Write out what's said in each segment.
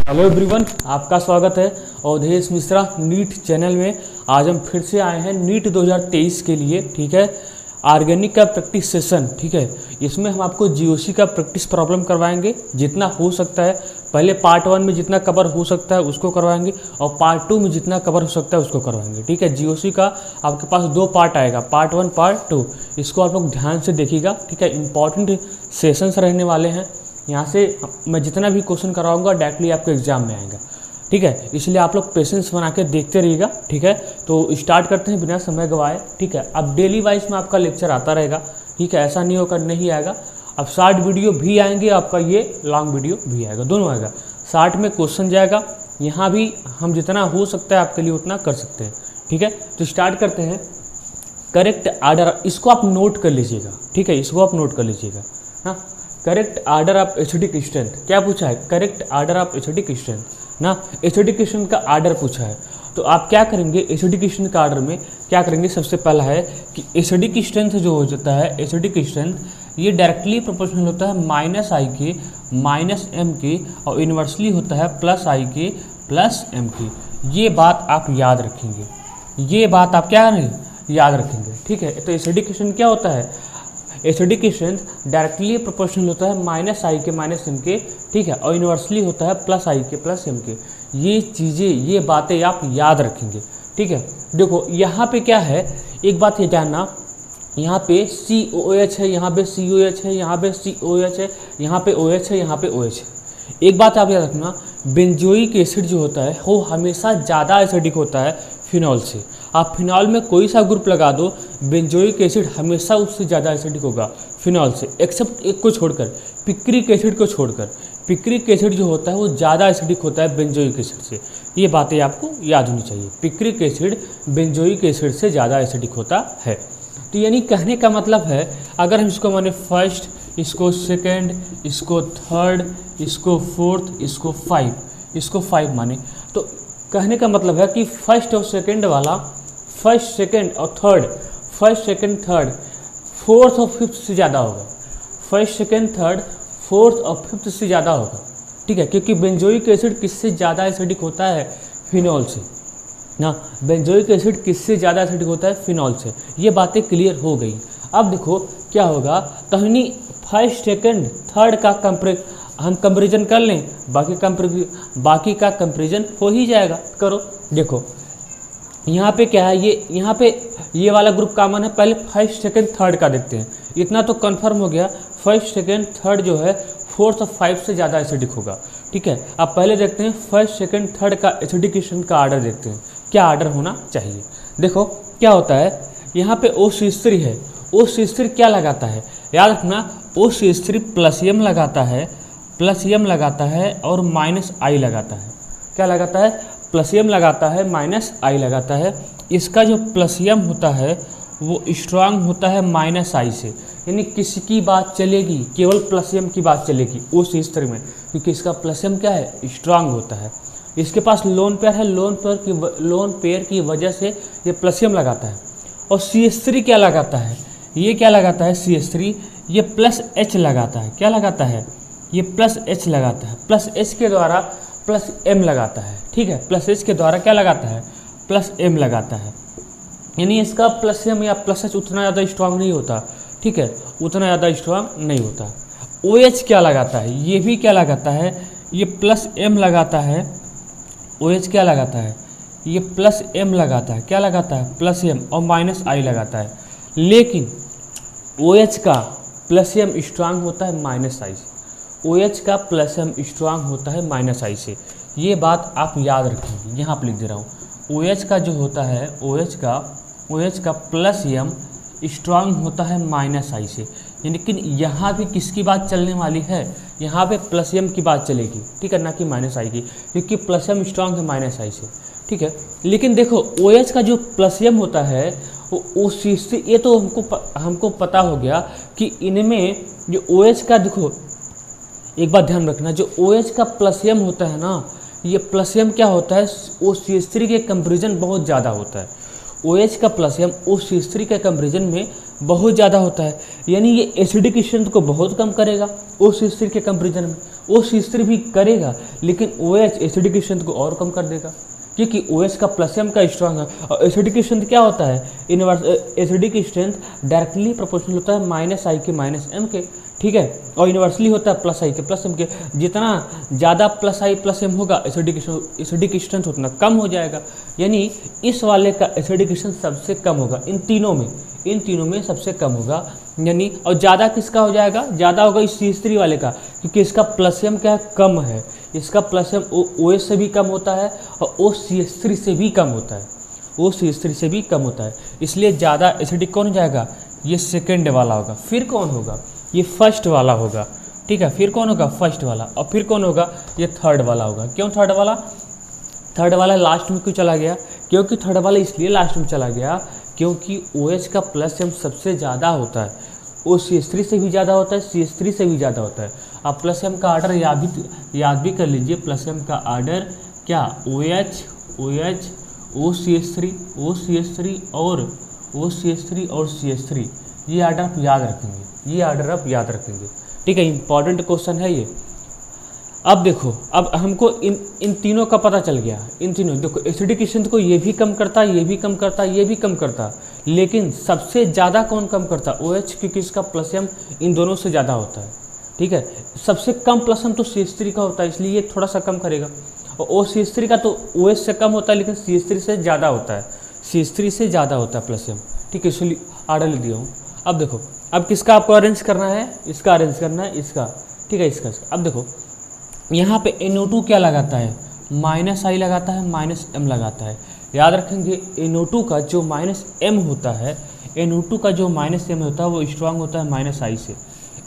Hello everyone, आपका स्वागत है अवधेश मिश्रा नीट चैनल में। आज हम फिर से आए हैं नीट 2023 के लिए। ठीक है, ऑर्गेनिक का प्रैक्टिस सेशन। ठीक है, इसमें हम आपको जीओसी का प्रैक्टिस प्रॉब्लम करवाएंगे जितना हो सकता है। पहले पार्ट 1 में जितना कवर हो सकता है उसको करवाएंगे और पार्ट 2 में जितना कवर हो सकता है उसको करवाएंगे। ठीक है, जीओसी का आपके पास 2 पार्ट आएगा, पार्ट 1 पार्ट 2। इसको आप लोग ध्यान से देखिएगा। ठीक है, इंपॉर्टेंट सेशंस रहने वाले हैं। यहाँ से मैं जितना भी क्वेश्चन कराऊंगा डायरेक्टली आपके एग्जाम में आएगा। ठीक है, इसलिए आप लोग पेशेंस बना के देखते रहिएगा। ठीक है, तो स्टार्ट करते हैं बिना समय गवाए। ठीक है, अब डेली वाइज में आपका लेक्चर आता रहेगा। ठीक है, ऐसा नहीं होकर नहीं आएगा। अब शॉर्ट वीडियो भी आएंगे, आपका ये लॉन्ग वीडियो भी आएगा, दोनों आएगा। शॉर्ट में क्वेश्चन जाएगा, यहाँ भी हम जितना हो सकता है आपके लिए उतना कर सकते हैं। ठीक है, तो स्टार्ट करते हैं। करेक्ट आर्डर, इसको आप नोट कर लीजिएगा। ठीक है, इसको आप नोट कर लीजिएगा। हाँ, correct order of acidic strength क्या पूछा है? Correct order of acidic strength ना, एसिडिक स्ट्रेंथ का आर्डर पूछा है। तो आप क्या करेंगे एसिडिक स्ट्रेंथ का आर्डर में? क्या करेंगे, सबसे पहला है कि एसिडिक स्ट्रेंथ जो हो जाता है, एसिडिक स्ट्रेंथ ये डायरेक्टली प्रोपोर्शनल होता है माइनस आई के माइनस एम के, और इन्वर्सली होता है प्लस आई के प्लस एम के। ये बात आप याद रखेंगे, ये बात आप क्या करेंगे, याद रखेंगे। ठीक है, तो एसिडिक स्ट्रेंथ क्या होता है? एसिडिक स्ट्रेंथ डायरेक्टली प्रोपोर्शनल होता है माइनस आई के माइनस एम के। ठीक है, और यूनिवर्सली होता है प्लस आई के प्लस एम के। ये चीज़ें, ये बातें आप याद रखेंगे। ठीक है, देखो यहाँ पे क्या है, एक बात ये जानना, यहाँ पे COH है, यहाँ पे COH है, यहाँ पे COH है, यहाँ पे OH है, यहाँ पे OH है। एक बात आप याद रखना, बेंजोइक एसिड जो होता है वो हमेशा ज़्यादा एसिडिक होता है फिनॉल से। आप फिनॉल में कोई सा ग्रुप लगा दो, बेंजोइक एसिड हमेशा उससे ज़्यादा एसिडिक होगा फिनॉल से, एक्सेप्ट एक को छोड़कर, पिक्रिक एसिड को छोड़कर। पिक्रिक एसिड जो होता है वो ज़्यादा एसिडिक होता है बेंजोइक एसिड से। ये बातें आपको याद होनी चाहिए, पिक्रिक एसिड बेंजोइक एसिड से ज़्यादा एसिडिक होता है। तो यानी कहने का मतलब है, अगर हम इसको माने फर्स्ट, इसको सेकेंड, इसको थर्ड, इसको फोर्थ, इसको फाइव माने, तो कहने का मतलब है कि फर्स्ट और सेकेंड वाला, फर्स्ट सेकेंड और third, first second third, fourth और फिफ्थ से ज़्यादा होगा। फर्स्ट सेकेंड थर्ड, फोर्थ और फिफ्थ से ज़्यादा होगा। ठीक है, क्योंकि बेंजोइक एसिड किससे ज़्यादा एसिडिक होता है? फिनॉल से ना। बेंजोइक एसिड किससे ज़्यादा एसिडिक होता है? फिनॉल से। ये बातें क्लियर हो गई। अब देखो क्या होगा, तहनी फर्स्ट सेकेंड थर्ड का हम कंपेरिजन कर लें, बाकी का कंपेरिजन हो ही जाएगा। करो, देखो यहाँ पे क्या है, यहाँ पे ये वाला ग्रुप कॉमन है। पहले फर्स्ट सेकेंड थर्ड का देखते हैं, इतना तो कंफर्म हो गया। फर्स्ट सेकेंड थर्ड जो है फोर्थ और फाइव से ज़्यादा एसिडिक होगा। ठीक है, अब पहले देखते हैं फर्स्ट सेकेंड थर्ड का एसिडिक स्ट्रेंथ का आर्डर देखते हैं, क्या आर्डर होना चाहिए। देखो क्या होता है, यहाँ पे OCH3 है। OCH3 क्या लगाता है, याद रखना, OCH3 प्लस एम लगाता है, प्लस एम लगाता है और माइनस आई लगाता है। क्या लगाता है? प्लस एम लगाता है, माइनस आई लगाता है। इसका जो प्लस एम होता है वो स्ट्रांग होता है माइनस आई से, यानी किसकी बात चलेगी? केवल प्लस एम की बात चलेगी OCH3 में, क्योंकि इसका प्लस एम क्या है? स्ट्रांग होता है। इसके पास लोन पेयर है, लोन पेयर की वजह से ये प्लस एम लगाता है। और CH3 क्या लगाता है? ये क्या लगाता है? CH3 ये प्लस H लगाता है। क्या लगाता है? ये प्लस H लगाता है। प्लस H के द्वारा प्लस M लगाता है। ठीक है, प्लस H के द्वारा क्या लगाता है? प्लस M लगाता है। यानी इसका प्लस M या प्लस H उतना ज़्यादा स्ट्रांग नहीं होता। ठीक है, उतना ज़्यादा स्ट्रांग नहीं होता। OH क्या लगाता है? ये भी क्या लगाता है? ये प्लस M लगाता है। OH क्या लगाता है? ये प्लस M लगाता है। क्या लगाता है? प्लस M और माइनस आई लगाता है। लेकिन OH का प्लस M स्ट्रांग होता है माइनस आई से। OH का प्लस M स्ट्रांग होता है माइनस आई से। ये बात आप याद रखेंगे, यहाँ पर लिख दे रहा हूँ। OH का जो होता है, OH का प्लस M स्ट्रांग होता है माइनस आई से। लेकिन यहाँ भी किसकी बात चलने वाली है? यहाँ पे प्लस एम की बात चलेगी। ठीक है, ना कि माइनस आई की, क्योंकि प्लस एम स्ट्रांग है माइनस आई से। ठीक है, लेकिन देखो OH का जो प्लस एम होता है वो OCH3, ये तो हमको पता हो गया कि इनमें जो OH का, देखो एक बात ध्यान रखना, जो OH का प्लस एम होता है ना, ये प्लस एम क्या होता है? OCH3 के कंपेरिजन बहुत ज़्यादा होता है। OH का प्लस एम OCH3 के कंपेरिजन में बहुत ज़्यादा होता है, यानी ये एसिडिक स्ट्रेंथ को बहुत कम करेगा OCH3 के कंपेरिजन में। OCH3 भी करेगा, लेकिन OH एसिडिक स्ट्रेंथ को और कम कर देगा, क्योंकि OH का प्लस M का स्ट्रांग है। और एसिडिक स्ट्रेंथ क्या होता है, एसिडिक स्ट्रेंथ डायरेक्टली प्रोपोर्शनल होता है -I के -M के, ठीक है, और यूनिवर्सली होता है +I के +M के। जितना ज़्यादा +I +M होगा एसिडिक स्ट्रेंथ उतना कम हो जाएगा, यानी इस वाले का एसिडिक स्ट्रेंथ सबसे कम होगा इन तीनों में सबसे कम होगा, यानी और ज़्यादा किसका हो जाएगा, ज़्यादा होगा इस CH3 वाले का, क्योंकि इसका +M क्या है, कम है। इसका +M OH से भी कम होता है और OCH3 से भी कम होता है, OCH3 से भी कम होता है, इसलिए ज़्यादा एसिडिक कौन हो जाएगा, ये सेकेंड वाला होगा। फिर कौन होगा, ये फर्स्ट वाला होगा, ठीक है, फिर कौन होगा, फर्स्ट वाला, और फिर कौन होगा, ये थर्ड वाला होगा। क्यों थर्ड वाला, थर्ड वाला लास्ट में क्यों चला गया, क्योंकि थर्ड वाला इसलिए लास्ट में चला गया क्योंकि OH का +M सबसे ज़्यादा होता है, OCH3 से भी ज़्यादा होता है, CH3 से भी ज़्यादा होता है। आप +M का आर्डर याद भी कर लीजिए, +M का आर्डर क्या, OH OCH3 और CH3, ये आर्डर आप याद रखेंगे, ठीक है, इंपॉर्टेंट क्वेश्चन है ये। अब देखो, अब हमको इन तीनों का पता चल गया, इन तीनों देखो एसिडिक स्ट्रेंथ को ये भी कम करता, ये भी कम करता, ये भी कम करता, लेकिन सबसे ज़्यादा कौन कम करता, OH, क्योंकि इसका +M इन दोनों से ज़्यादा होता है, ठीक है। सबसे कम +M तो CH3 का होता है, इसलिए ये थोड़ा सा कम करेगा, और OCH3 का तो OH से कम होता है, लेकिन CH3 से ज़्यादा होता है, CH3 से ज़्यादा होता है +M, ठीक है, इसलिए आर्डर ले दिया हूँ। अब देखो, अब किसका आपको अरेंज करना है, इसका अरेंज करना है, इसका, ठीक है, इसका। अब देखो यहाँ पे NO2 क्या लगाता है, -I लगाता है, -M लगाता है। याद रखेंगे NO2 का जो -M होता है, NO2 का जो -M होता है वो स्ट्रांग होता है -I से,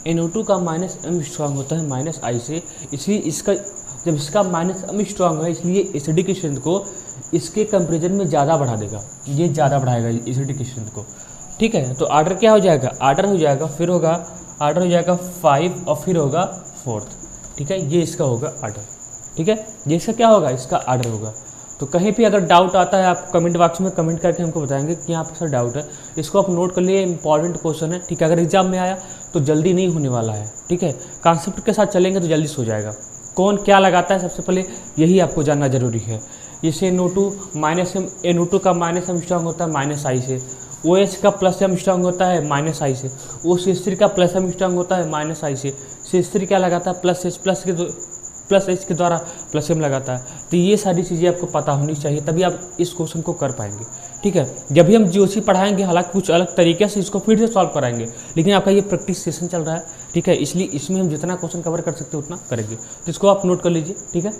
NO2 का -M स्ट्रांग होता है -I से, इसलिए इसका जब इसका -M स्ट्रांग है, इसलिए एसिडिक स्ट्रेंथ को इसके कंपेरिजन में ज़्यादा बढ़ा देगा, ये ज़्यादा बढ़ाएगा एसिडिक स्ट्रेंथ को, ठीक है। तो आर्डर क्या हो जाएगा, आर्डर हो जाएगा, फिर होगा आर्डर हो जाएगा 5 और फिर होगा 4th, ठीक है, ये इसका होगा आर्डर, ठीक है, ये इसका क्या होगा, इसका आर्डर होगा। तो कहीं भी अगर डाउट आता है आप कमेंट बॉक्स में कमेंट करके हमको बताएंगे कि यहाँ पर सर डाउट है, इसको आप नोट कर लिए, इंपॉर्टेंट क्वेश्चन है, ठीक है। अगर एग्जाम में आया तो जल्दी नहीं होने वाला है, ठीक है, कॉन्सेप्ट के साथ चलेंगे तो जल्दी हो जाएगा। कौन क्या लगाता है सबसे पहले यही आपको जानना जरूरी है। जैसे NO2 का -M स्ट्रांग होता है -I से, OH का +M स्ट्रांग होता है -I से, OCH3 का +M स्ट्रांग होता है -I से, CH3 क्या लगाता है +H के द्वारा +M लगाता है। तो ये सारी चीज़ें आपको पता होनी चाहिए, तभी आप इस क्वेश्चन को कर पाएंगे, ठीक है। जब भी हम GOC पढ़ाएंगे, हालांकि कुछ अलग तरीके से इसको फिर से सॉल्व कराएंगे, लेकिन आपका ये प्रैक्टिस सेशन चल रहा है, ठीक है, इसलिए इसमें हम जितना क्वेश्चन कवर कर सकते हैं उतना करेंगे। तो इसको आप नोट कर लीजिए, ठीक है।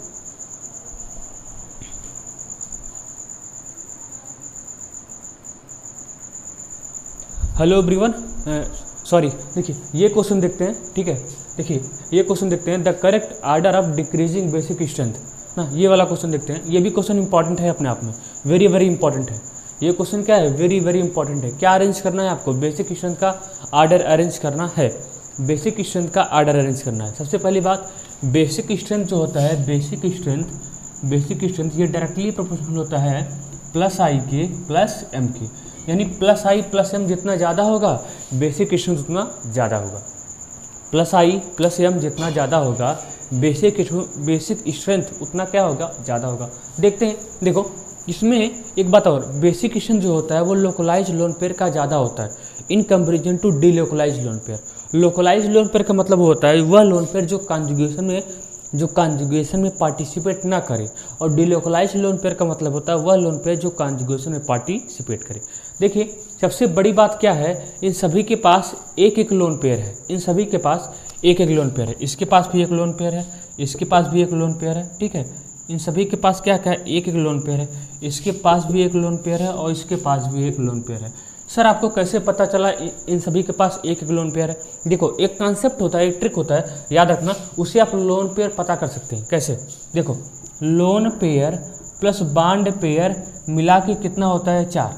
हेलो एवरीवन, सॉरी, देखिए ये क्वेश्चन देखते हैं, ठीक है, देखिए ये क्वेश्चन देखते हैं, the correct order of decreasing basic strength ना, ये वाला क्वेश्चन देखते हैं। ये भी क्वेश्चन इंपॉर्टेंट है अपने आप में, वेरी वेरी इंपॉर्टेंट है। ये क्वेश्चन क्या है, वेरी वेरी इंपॉर्टेंट है। क्या अरेंज करना है आपको, बेसिक स्ट्रेंथ का आर्डर अरेंज करना है, बेसिक स्ट्रेंथ का आर्डर अरेंज करना है। सबसे पहली बात, बेसिक स्ट्रेंथ जो होता है, बेसिक स्ट्रेंथ ये डायरेक्टली प्रोपोर्शनल होता है +I के +M के, यानी +I +M जितना ज़्यादा होगा बेसिक स्ट्रेंथ उतना ज़्यादा होगा, +I +M जितना ज़्यादा होगा बेसिक स्ट्रेंथ उतना क्या होगा, ज़्यादा होगा। देखते हैं, देखो इसमें एक बात और, बेसिक स्ट्रेंथ जो होता है वो लोकलाइज लोन पेयर का ज़्यादा होता है in comparison to delocalise lone pair. Localise lone pair का मतलब होता है वह लोन पेयर जो कॉन्जुगेशन में पार्टिसिपेट ना करे, और डीलोकलाइज लोन पेयर का मतलब होता है वह लोन पेयर जो कॉन्जुगेशन में पार्टिसिपेट करे। देखिए सबसे बड़ी बात क्या है, इन सभी के पास एक एक लोन पेयर है, इन सभी के पास एक एक लोन पेयर है, इसके पास भी एक लोन पेयर है, इसके पास भी एक लोन पेयर है, ठीक है, इन सभी के पास क्या क्या है, एक एक लोन पेयर है, इसके पास भी एक लोन पेयर है और इसके पास भी एक लोन पेयर है। सर आपको कैसे पता चला इन सभी के पास एक एक लोन पेयर है? देखो एक कॉन्सेप्ट होता है, एक ट्रिक होता है, याद रखना, उससे आप लोन पेयर पता कर सकते हैं। कैसे? देखो lone pair plus bond pair मिला के कितना होता है 4,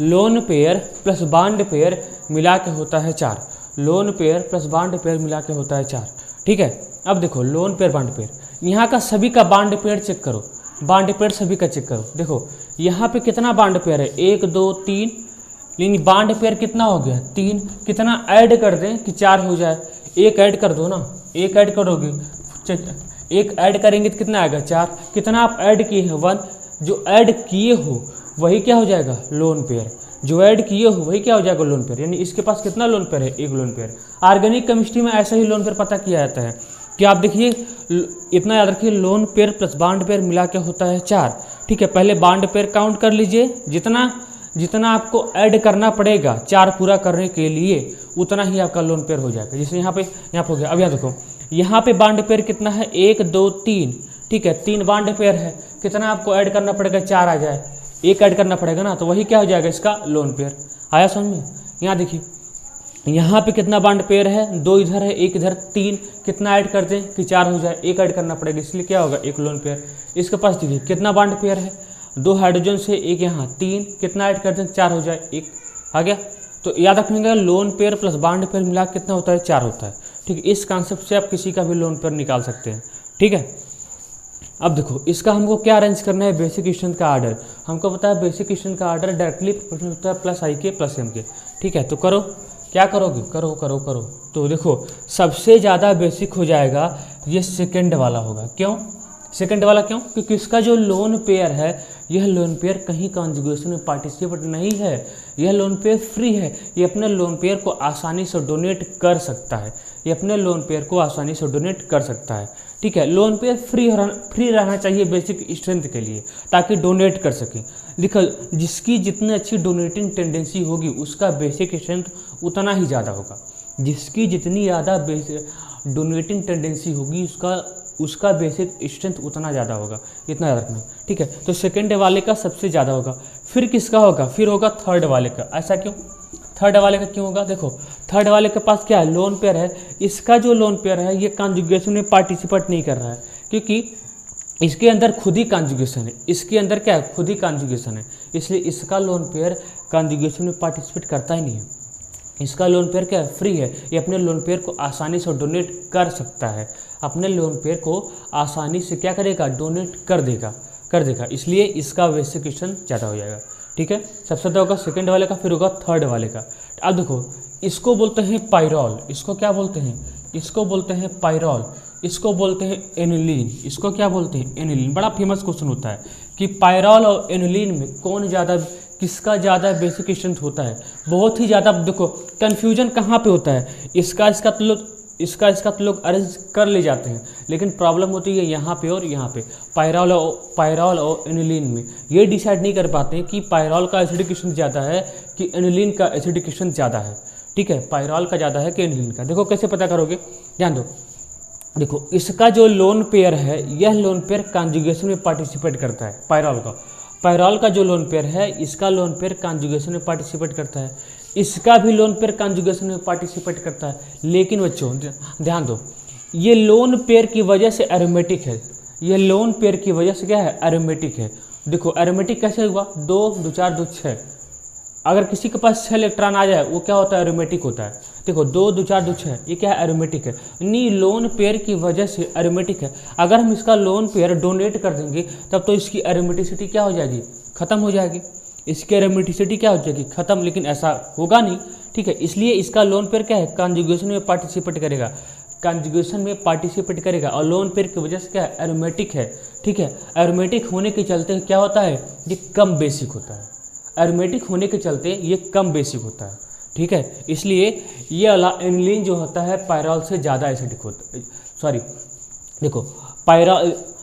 lone pair plus bond pair मिला के होता है 4, lone pair plus bond pair मिला के होता है 4, ठीक है। अब देखो लोन पेयर बॉन्ड पेयर, यहाँ का सभी का बॉन्ड पेयर चेक करो, बॉन्ड पेयर सभी का चेक करो। देखो यहाँ पे कितना बॉन्ड पेयर है, 1 2 3, लेकिन बॉन्ड पेयर कितना हो गया 3, कितना ऐड कर दें कि 4 हो जाए, 1 ऐड कर दो ना, एक ऐड करोगे, एक ऐड करेंगे तो कितना आएगा 4, कितना आप ऐड किए हैं 1, जो ऐड किए हो वही क्या हो जाएगा लोन पेयर, जो ऐड किए हो वही क्या हो जाएगा लोन पेयर, यानी इसके पास कितना लोन पेयर है, एक लोन पेयर। ऑर्गेनिक केमिस्ट्री में ऐसा ही लोन पेयर पता किया जाता है कि आप देखिए इतना याद रखिए, lone pair plus bond pair मिला के होता है 4, ठीक है। पहले बॉन्ड पेयर काउंट कर लीजिए, जितना आपको ऐड करना पड़ेगा 4 पूरा करने के लिए उतना ही आपका लोन पेयर हो जाएगा। जैसे यहाँ पे हो गया। अब यहाँ देखो, यहाँ पे बॉन्ड पेयर कितना है 1 2 3, ठीक है, 3 बॉन्ड पेयर है, कितना आपको ऐड करना पड़ेगा 4 आ जाए, एक ऐड करना पड़ेगा ना, तो वही क्या हो जाएगा इसका लोन पेयर। आया समझ में? यहाँ देखिए यहाँ पे कितना बॉन्ड पेयर है, 2 इधर है 1 इधर, 3, कितना ऐड कर दें कि 4 हो जाए, एक ऐड करना पड़ेगा, इसलिए क्या होगा एक लोन पेयर। इसके पास देखिए कितना बॉन्ड पेयर है, 2 हाइड्रोजन से एक यहाँ 3, कितना ऐड कर दें 4 हो जाए, एक आ गया। तो याद रखिएगा lone pair plus bond pair मिला कितना होता है 4 होता है, ठीक है। इस कॉन्सेप्ट से आप किसी का भी लोन पेयर निकाल सकते हैं, ठीक है। अब देखो इसका हमको क्या अरेंज करना है, बेसिक स्ट्रेंथ का आर्डर। हमको पता है बेसिक स्ट्रेंथ का आर्डर डायरेक्टली प्रोपोर्शनल होता है प्लस आई के प्लस एम के, ठीक है। तो करो, क्या करोगे, करो करो करो। तो देखो सबसे ज़्यादा बेसिक हो जाएगा ये सेकंड वाला होगा। क्यों सेकंड वाला, क्यों? क्योंकि इसका जो लोन पेयर है, यह लोन पेयर कहीं कॉन्जुगेशन में पार्टिसिपेट नहीं है, यह लोन पेयर फ्री है, ये अपने लोन पेयर को आसानी से डोनेट कर सकता है, ये अपने लोन पेयर को आसानी से डोनेट कर सकता है, ठीक है। लोन पेयर फ्री रहना चाहिए बेसिक स्ट्रेंथ के लिए, ताकि डोनेट कर सके। देखो जिसकी जितनी अच्छी डोनेटिंग टेंडेंसी होगी उसका बेसिक स्ट्रेंथ उतना ही ज़्यादा होगा, जिसकी जितनी ज़्यादा डोनेटिंग टेंडेंसी होगी उसका बेसिक स्ट्रेंथ उतना ज़्यादा होगा, इतना याद रखना, ठीक है। तो सेकंड वाले का सबसे ज़्यादा होगा, फिर किसका होगा, फिर होगा थर्ड वाले का। ऐसा क्यों, थर्ड वाले का क्यों होगा? देखो थर्ड वाले के पास क्या है, लोन पेयर है, इसका जो लोन पेयर है ये कॉन्जुगेशन में पार्टिसिपेट नहीं कर रहा है, क्योंकि इसके अंदर खुद ही कॉन्जुगेशन है, इसके अंदर क्या है, खुद ही कॉन्जुगेशन है, इसलिए इसका लोन पेयर कॉन्जुगेशन में पार्टिसिपेट करता ही नहीं है। इसका लोन पेयर क्या है, फ्री है, ये अपने लोन पेयर को आसानी से डोनेट कर सकता है, अपने लोन पेयर को आसानी से क्या करेगा, डोनेट कर देगा, इसलिए इसका बेसिक स्ट्रेंथ ज़्यादा हो जाएगा, ठीक है। सबसे ज़्यादा होगा सेकंड वाले का, फिर होगा थर्ड वाले का। अब देखो इसको बोलते हैं पायरॉल, इसको क्या बोलते हैं, इसको बोलते हैं पायरॉल, इसको बोलते हैं एनिलीन, इसको क्या बोलते हैं, एनिलीन। बड़ा फेमस क्वेश्चन होता है कि पायरॉल और एनिलीन में कौन ज़्यादा, किसका ज़्यादा बेसिक स्ट्रेंथ होता है, बहुत ही ज़्यादा। देखो कन्फ्यूजन कहाँ पे होता है, इसका तो लोग अरेंज कर ले जाते हैं, लेकिन प्रॉब्लम होती है यहाँ पे और यहाँ पे, पायरॉल और एनिलीन में। ये डिसाइड नहीं कर पाते कि पायरॉल का एसिडिक स्ट्रेंथ ज़्यादा है कि एनिलीन का एसिडिक स्ट्रेंथ ज़्यादा है, ठीक है, पायरॉल का ज़्यादा है कि एनिलीन का। देखो कैसे पता करोगे, ध्यान दो, देखो इसका जो लोन पेयर है, यह लोन पेयर कॉन्जुगेशन में पार्टिसिपेट करता है, पायरॉल का जो लोन पेयर है, इसका लोन पेयर कॉन्जुगेशन में पार्टिसिपेट करता है, इसका भी लोन पेयर कॉन्जुगेशन में पार्टिसिपेट करता है। लेकिन बच्चों ध्यान दो, ये लोन पेयर की वजह से एरोमेटिक है, ये लोन पेयर की वजह से क्या है, एरोमेटिक है। देखो एरोमेटिक कैसे हुआ, 2 2 4 2 6, अगर किसी के पास 6 इलेक्ट्रॉन आ जाए वो क्या होता है, एरोमेटिक होता है। देखो 2 2 4 2 6 ये क्या है, एरोमेटिक है, यानी लोन पेयर की वजह से एरोमेटिक है। अगर हम इसका लोन पेयर डोनेट कर देंगे तब तो इसकी एरोमेटिसिटी क्या हो जाएगी, खत्म हो जाएगी, इसकी एरोमेटिसिटी क्या हो जाएगी, खत्म। लेकिन ऐसा होगा नहीं, ठीक है, इसलिए इसका लोन पेयर क्या है, कॉन्जुगेशन में पार्टिसिपेट करेगा, कॉन्जुगेशन में पार्टिसिपेट करेगा, और लोन पेयर की वजह से क्या है, एरोमेटिक है, ठीक है। एरोमेटिक होने के चलते क्या होता है, ये कम बेसिक होता है, एरोमेटिक होने के चलते ये कम बेसिक होता है, ठीक है। इसलिए ये वाला एनिलीन जो होता है पायरॉल से ज़्यादा एसिडिक होता है, सॉरी देखो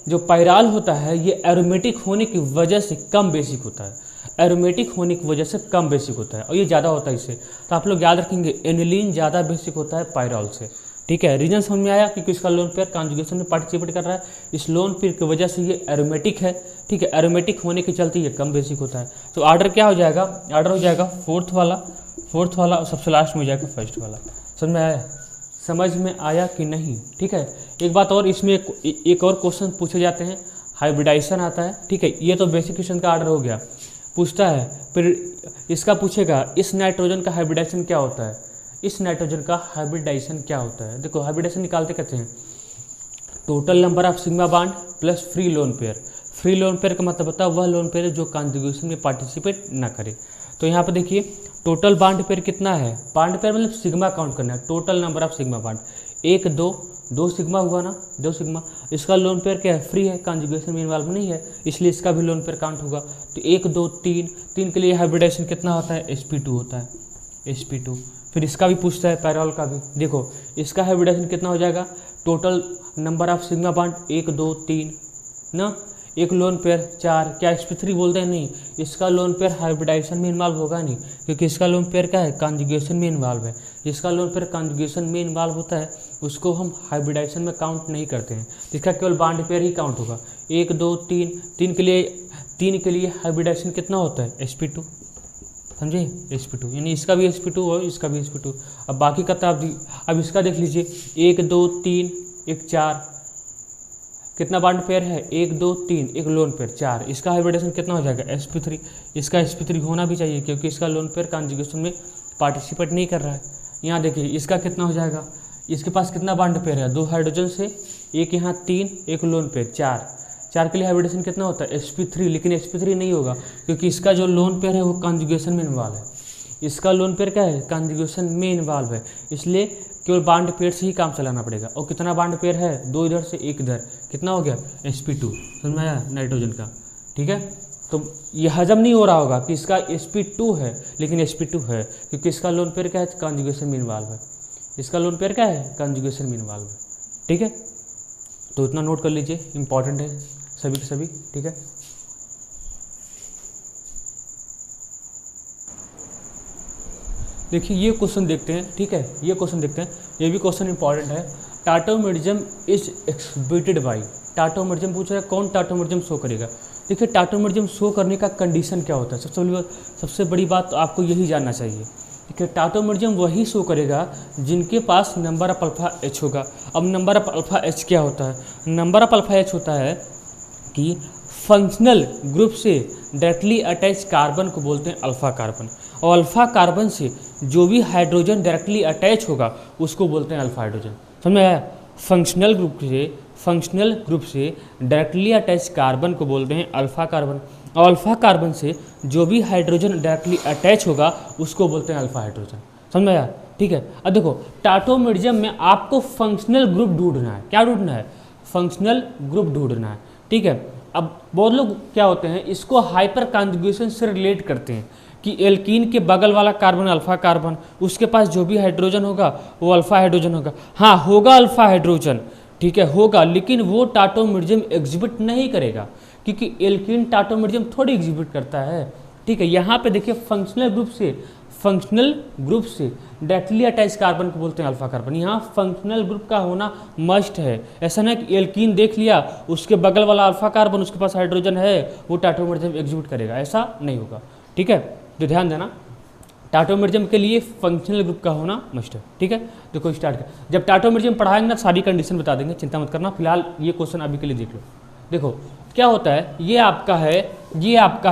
जो पायरॉल होता है ये एरोमेटिक होने की वजह से कम बेसिक होता है, एरोमेटिक होने की वजह से कम बेसिक होता है, और ये ज़्यादा होता है इससे। तो आप लोग याद रखेंगे एनिलीन ज़्यादा बेसिक होता है पायरॉल से, ठीक है। रीजन समझ में आया, क्योंकि इसका लोन पेयर कॉन्जुगेशन में पार्टिसिपेट कर रहा है, इस लोन पेयर की वजह से ये एरोमेटिक है, ठीक है, एरोमेटिक होने के चलते ये कम बेसिक होता है। तो ऑर्डर क्या हो जाएगा, ऑर्डर हो जाएगा फोर्थ वाला और सबसे लास्ट में हो जाएगा फर्स्ट वाला। समझ में आया कि नहीं, ठीक है। एक बात और, इसमें एक और क्वेश्चन पूछे जाते हैं, हाइब्रिडाइजेशन आता है, ठीक है, ये तो बेसिक क्वेश्चन का ऑर्डर हो गया, पूछता है फिर इसका पूछेगा इस नाइट्रोजन का हाइब्रिडाइजेशन क्या होता है, इस नाइट्रोजन का हाइब्रिडाइजेशन क्या होता है। देखो हाइब्रिडाइजेशन निकालते कहते हैं total number of sigma bond plus free lone pair. Free loan pair का मतलब होता है वह लोन पेयर जो कॉन्जुगेशन में पार्टिसिपेट ना करे। तो यहाँ पर देखिए टोटल बॉन्ड पेयर कितना है, बॉन्ड पेयर मतलब सिग्मा काउंट करना है, total number of sigma bond 1 2 2 sigma हुआ ना, 2 सिग्मा। इसका लोन पेयर क्या है, फ्री है, कॉन्जुगेशन में इन्वॉल्व नहीं है, इसलिए इसका भी लोन पेयर काउंट होगा। तो 1 2 3, 3 के लिए हाइब्रिडाइजेशन कितना होता है, sp2 होता है, sp2। फिर इसका भी पूछता है पैरॉल का भी, देखो इसका हाइब्रिडाइजेशन कितना हो जाएगा, total number of sigma bond 1 2 3 ना, एक लोन पेयर 4, क्या sp3 बोलते हैं, नहीं, इसका लोन पेयर हाइब्रिडाइजेशन में इन्वॉल्व होगा नहीं, क्योंकि इसका लोन पेयर क्या है, कॉन्जुगेशन में इन्वॉल्व है। जिसका लोन पेयर कॉन्जुगेशन में इन्वॉल्व होता है उसको हम हाइब्रिडाइजेशन में काउंट नहीं करते हैं, इसका केवल बॉन्ड पेयर ही काउंट होगा। 1 2 3, 3 के लिए हाइब्रिडाइजेशन कितना होता है, sp2, समझे, sp2, यानी इसका भी sp2 और इसका भी sp2। अब बाकी का अब इसका देख लीजिए, 1 2 3 1 4, कितना बॉन्ड पेयर है, 1 2 3, एक लोन पेयर 4, इसका हाइब्रिडेशन कितना हो जाएगा, sp3। इसका sp3 होना भी चाहिए क्योंकि इसका लोन पेयर कॉन्जुगेशन में पार्टिसिपेट नहीं कर रहा है। यहाँ देखिए इसका कितना हो जाएगा, इसके पास कितना बॉन्ड पेयर है, 2 हाइड्रोजन से, एक यहाँ 3, एक लोन पेयर 4 के लिए हाइब्रिडेशन कितना होता है, sp3, लेकिन sp3 नहीं होगा क्योंकि इसका जो लोन पेयर है वो कॉन्जुगेशन में इन्वॉल्व है। इसका लोन पेयर क्या है, कॉन्जुगेशन में इन्वॉल्व है, इसलिए केवल बॉन्ड पेयर से ही काम चलाना पड़ेगा। और कितना बॉन्ड पेयर है, 2 इधर से 1 इधर, कितना हो गया, sp2, समझ में आया, नाइट्रोजन का, ठीक है। तो ये हजम नहीं हो रहा होगा कि इसका sp2 है, लेकिन sp2 है क्योंकि इसका लोन पेयर क्या है, कॉन्जुगेशन में इन्वॉल्व है, इसका लोन पेयर क्या है, कॉन्जुगेशन में इन्वॉल्व है, ठीक है। तो इतना नोट कर लीजिए, इंपॉर्टेंट है सभी के सभी, ठीक है। देखिए ये क्वेश्चन देखते हैं, ठीक है, ये क्वेश्चन देखते हैं, ये भी क्वेश्चन इंपॉर्टेंट है। टाटोमेरिज्म इज एक्सहिबिटेड बाई, टाटोमेरिज्म पूछा है, कौन टाटोमेरिज्म शो करेगा। देखिए टाटोमेरिज्म शो करने का कंडीशन क्या होता है, सबसे बड़ी बात तो आपको यही जानना चाहिए। देखिए टाटोमेरिज्म वही शो करेगा जिनके पास नंबर ऑफ अल्फा एच होगा। अब नंबर ऑफ अल्फा एच क्या होता है, नंबर ऑफ अल्फा एच होता है कि फंक्शनल ग्रुप से डायरेक्टली अटैच कार्बन को बोलते हैं अल्फा कार्बन, और अल्फा कार्बन से जो भी हाइड्रोजन डायरेक्टली अटैच होगा उसको बोलते हैं अल्फा हाइड्रोजन, समझ में आया। फंक्शनल ग्रुप से डायरेक्टली अटैच कार्बन को बोलते हैं अल्फा कार्बन, और अल्फा कार्बन से जो भी हाइड्रोजन डायरेक्टली अटैच होगा उसको बोलते हैं अल्फा हाइड्रोजन, समझ में आया, ठीक है। अब देखो टाटोमेरिज्म में आपको फंक्शनल ग्रुप ढूंढना है, क्या ढूंढना है, फंक्शनल ग्रुप ढूंढना है, ठीक है। अब बहुत लोग क्या होते हैं, इसको हाइपर कॉन्जुगेशन से रिलेट करते हैं कि एल्कीन के बगल वाला कार्बन अल्फा कार्बन, उसके पास जो भी हाइड्रोजन होगा वो अल्फा हाइड्रोजन होगा। हाँ होगा अल्फा हाइड्रोजन, ठीक है होगा, लेकिन वो टाटोमेरिज्म एग्जिबिट नहीं करेगा क्योंकि एल्कीन टाटोमेरिज्म थोड़ी एग्जिबिट करता है, ठीक है। यहाँ पे देखिए फंक्शनल ग्रुप से डायरेक्टली अटैच कार्बन को बोलते हैं अल्फा कार्बन। यहाँ फंक्शनल ग्रुप का होना मस्ट है, ऐसा नहीं कि एल्कीन देख लिया उसके बगल वाला अल्फा कार्बन उसके पास हाइड्रोजन है वो टाटोमेरिज्म एग्जिबिट करेगा, ऐसा नहीं होगा, ठीक है। तो ध्यान देना टाटोमेरिज्म के लिए फंक्शनल ग्रुप का होना मस्ट है, ठीक है। देखो स्टार्ट कर, जब टाटोमेरिज्म पढ़ाएंगे ना सारी कंडीशन बता देंगे, चिंता मत करना, फिलहाल ये क्वेश्चन अभी के लिए देख लो। देखो क्या होता है, ये आपका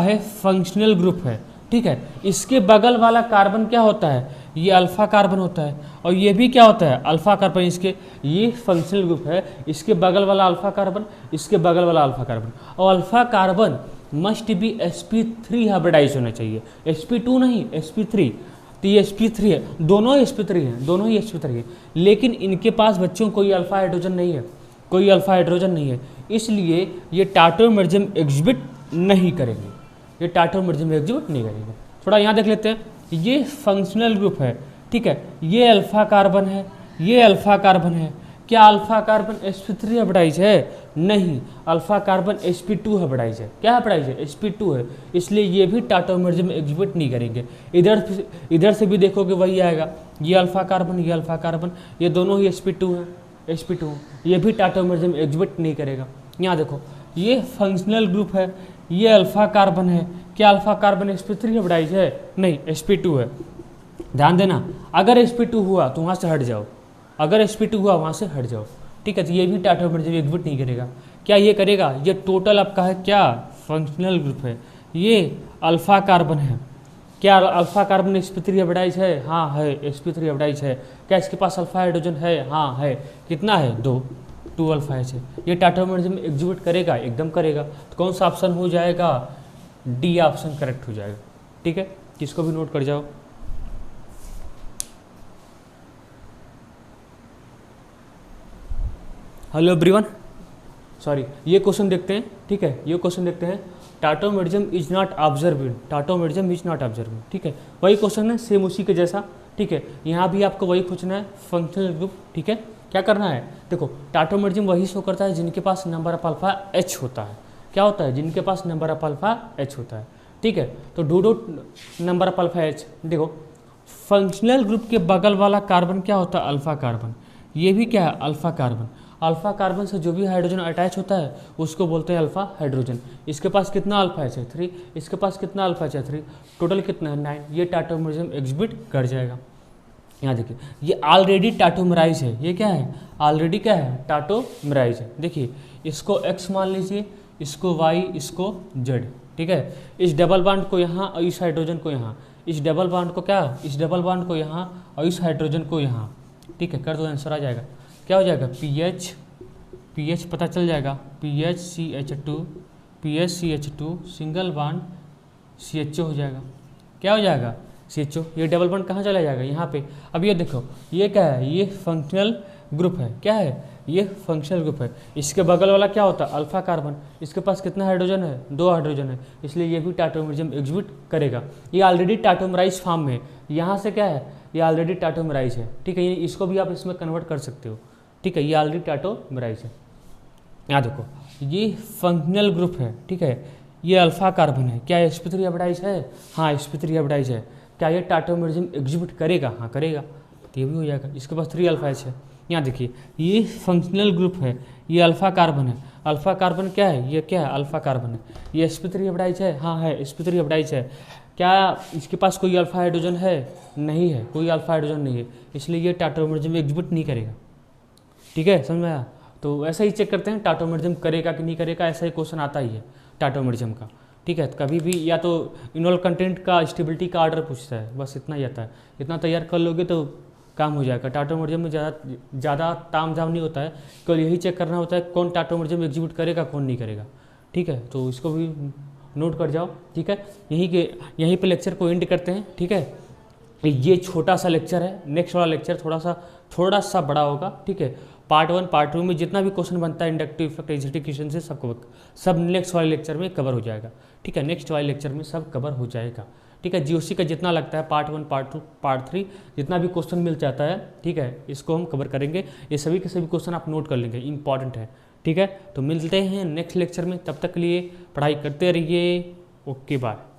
है फंक्शनल ग्रुप है, ठीक है। इसके बगल वाला कार्बन क्या होता है, ये अल्फा कार्बन होता है, और ये भी क्या होता है अल्फा कार्बन। इसके ये फंक्शनल ग्रुप है, इसके बगल वाला अल्फा कार्बन, इसके बगल वाला अल्फा कार्बन, और alpha carbon must be sp3 hybridise होना चाहिए, sp2 नहीं sp3। तो ये sp3 है, दोनों ही sp3 है, लेकिन इनके पास बच्चों कोई अल्फा हाइड्रोजन नहीं है, इसलिए ये टाटोमेरिज्म एग्जिबिट नहीं करेंगे, थोड़ा यहाँ देख लेते हैं, ये फंक्शनल ग्रुप है, ठीक है, ये अल्फा कार्बन है, क्या अल्फा कार्बन sp3 हाइब्रिडाइज है, नहीं, अल्फा कार्बन sp2 हाइब्रिडाइज है, क्या हाइब्रिडाइज है, sp2 है, इसलिए ये भी टाटोमेरिज्म एग्जिबिट नहीं करेंगे। इधर से भी देखोगे वही आएगा, ये अल्फा कार्बन, ये दोनों ही sp2 है, ये भी टाटोमेरिज्म एग्जिबिट नहीं करेगा। यहाँ देखो ये फंक्शनल ग्रुप है, ये अल्फा कार्बन है, क्या अल्फा कार्बन sp3 हाइब्रिडाइज है, नहीं sp2 है। ध्यान देना अगर sp2 हुआ तो वहाँ से हट जाओ, ठीक है। तो ये भी टाटोमेरिज्म एग्जिबिट नहीं करेगा, क्या ये करेगा, ये टोटल आपका है क्या फंक्शनल ग्रुप है, ये अल्फा कार्बन है, क्या अल्फा कार्बन sp3 हाइब्रिडाइज है, हाँ है sp3 हाइब्रिडाइज है, क्या इसके पास अल्फा हाइड्रोजन है, हाँ है, कितना है 2 अल्फा एच है, ये टाटोमेरिज्म एग्जिबिट करेगा, एकदम करेगा। तो कौन सा ऑप्शन हो जाएगा, डी ऑप्शन करेक्ट हो जाएगा, ठीक है, किसको भी नोट कर जाओ। हेलो एवरीवन, सॉरी ये क्वेश्चन देखते हैं, ठीक है। ये क्वेश्चन देखते हैं, tautomerism is not observe, tautomerism is not observe, ठीक है। वही क्वेश्चन है, सेम उसी के जैसा, ठीक है। यहाँ भी आपको वही पूछना है, फंक्शनल ग्रुप, ठीक है। क्या करना है, देखो टाटोमेरिज्म वही शो करता है जिनके पास नंबर ऑफ अल्फा एच होता है। क्या होता है, जिनके पास नंबर ऑफ अल्फा एच होता है, ठीक है। तो do number of alpha H, देखो फंक्शनल ग्रुप के बगल वाला कार्बन क्या होता है, अल्फा कार्बन। ये भी क्या है, अल्फा कार्बन। अल्फा कार्बन से जो भी हाइड्रोजन अटैच होता है उसको बोलते हैं अल्फा हाइड्रोजन। इसके पास कितना अल्फा एच है, 3। इसके पास कितना अल्फा एच है, 3। टोटल कितना है, 9। ये टाटोमेरिज्म एग्जिबिट कर जाएगा। यहाँ देखिए ये ऑलरेडी टाटोमराइज है, ये क्या है, ऑलरेडी क्या है, टाटोमराइज है। देखिए इसको x मान लीजिए, इसको y, इसको z, ठीक है। इस डबल बॉन्ड को यहाँ और इस हाइड्रोजन को यहाँ, इस डबल बॉन्ड को क्या, इस डबल बॉन्ड को यहाँ और इस हाइड्रोजन को यहाँ, ठीक है। कर दो, आंसर आ जाएगा। क्या हो जाएगा, पीएच पता चल जाएगा, PHCH2 सिंगल बॉन्ड CHO हो जाएगा। क्या हो जाएगा, CHO। ये डबल बॉन्ड कहाँ चला जाएगा, यहाँ पे। अब ये देखो ये क्या है, ये फंक्शनल ग्रुप है। क्या है, ये फंक्शनल ग्रुप है। इसके बगल वाला क्या होता है, अल्फा कार्बन। इसके पास कितना हाइड्रोजन है, 2 हाइड्रोजन है, इसलिए ये भी टाटोमेरिज्म एग्जिबिट करेगा। ये ऑलरेडी टाटोमराइज फॉर्म में है, यहाँ से क्या है, ये ऑलरेडी टाटोमराइज है, ठीक है। इसको भी आप इसमें कन्वर्ट कर सकते हो, ठीक है। ये ऑलरेडी टाटोमराइज है। यहाँ देखो ये फंक्शनल ग्रुप है, ठीक है। ये अल्फा कार्बन है, क्या sp3 हाइब्रिडाइज है, हाँ sp3 हाइब्रिडाइज है। क्या ये टाटोमेरिज्म एग्जिबिट करेगा, हाँ करेगा, तो ये भी हो जाएगा। इसके पास 3 अल्फा एच है। यहाँ देखिए ये फंक्शनल ग्रुप है, ये अल्फा कार्बन है। अल्फा कार्बन क्या है, ये क्या है, अल्फा कार्बन है। ये sp3 हाइब्रिडाइज है, हाँ है sp3 हाइब्रिडाइज है। क्या इसके पास कोई अल्फा हाइड्रोजन है, नहीं है, कोई अल्फा हाइड्रोजन नहीं है, इसलिए ये टाटोमेरिज्म एग्जिबिट नहीं करेगा, ठीक है। समझ में आया। तो ऐसा ही चेक करते हैं टाटोमेरिज्म करेगा कि नहीं करेगा, ऐसा ही क्वेश्चन आता ही है टाटोमेरिज्म का, ठीक है। कभी भी या तो इनोल कंटेंट का स्टेबिलिटी का ऑर्डर पूछता है, बस इतना ही आता है। इतना तैयार कर लोगे तो काम हो जाएगा। टाटोमेरिज्म में ज़्यादा ताम झाम नहीं होता है, केवल यही चेक करना होता है कौन टाटोमेरिज्म एग्जिबिट करेगा, कौन नहीं करेगा, ठीक है। तो इसको भी नोट कर जाओ, ठीक है। यहीं पे लेक्चर को एंड करते हैं, ठीक है। ये छोटा सा लेक्चर है, नेक्स्ट वाला लेक्चर थोड़ा सा बड़ा होगा, ठीक है। पार्ट 1 पार्ट 2 में जितना भी क्वेश्चन बनता है इंडक्टिव इफेक्ट एग्जीक्यूशन से सब नेक्स्ट वाले लेक्चर में कवर हो जाएगा, ठीक है। नेक्स्ट वाले लेक्चर में सब कवर हो जाएगा, ठीक है। जीओसी का जितना लगता है पार्ट 1 पार्ट 2 पार्ट 3 जितना भी क्वेश्चन मिल जाता है, ठीक है, इसको हम कवर करेंगे। ये सभी के सभी क्वेश्चन आप नोट कर लेंगे, इंपॉर्टेंट है, ठीक है। तो मिलते हैं नेक्स्ट लेक्चर में, तब तक के लिए पढ़ाई करते रहिए। Okay bye.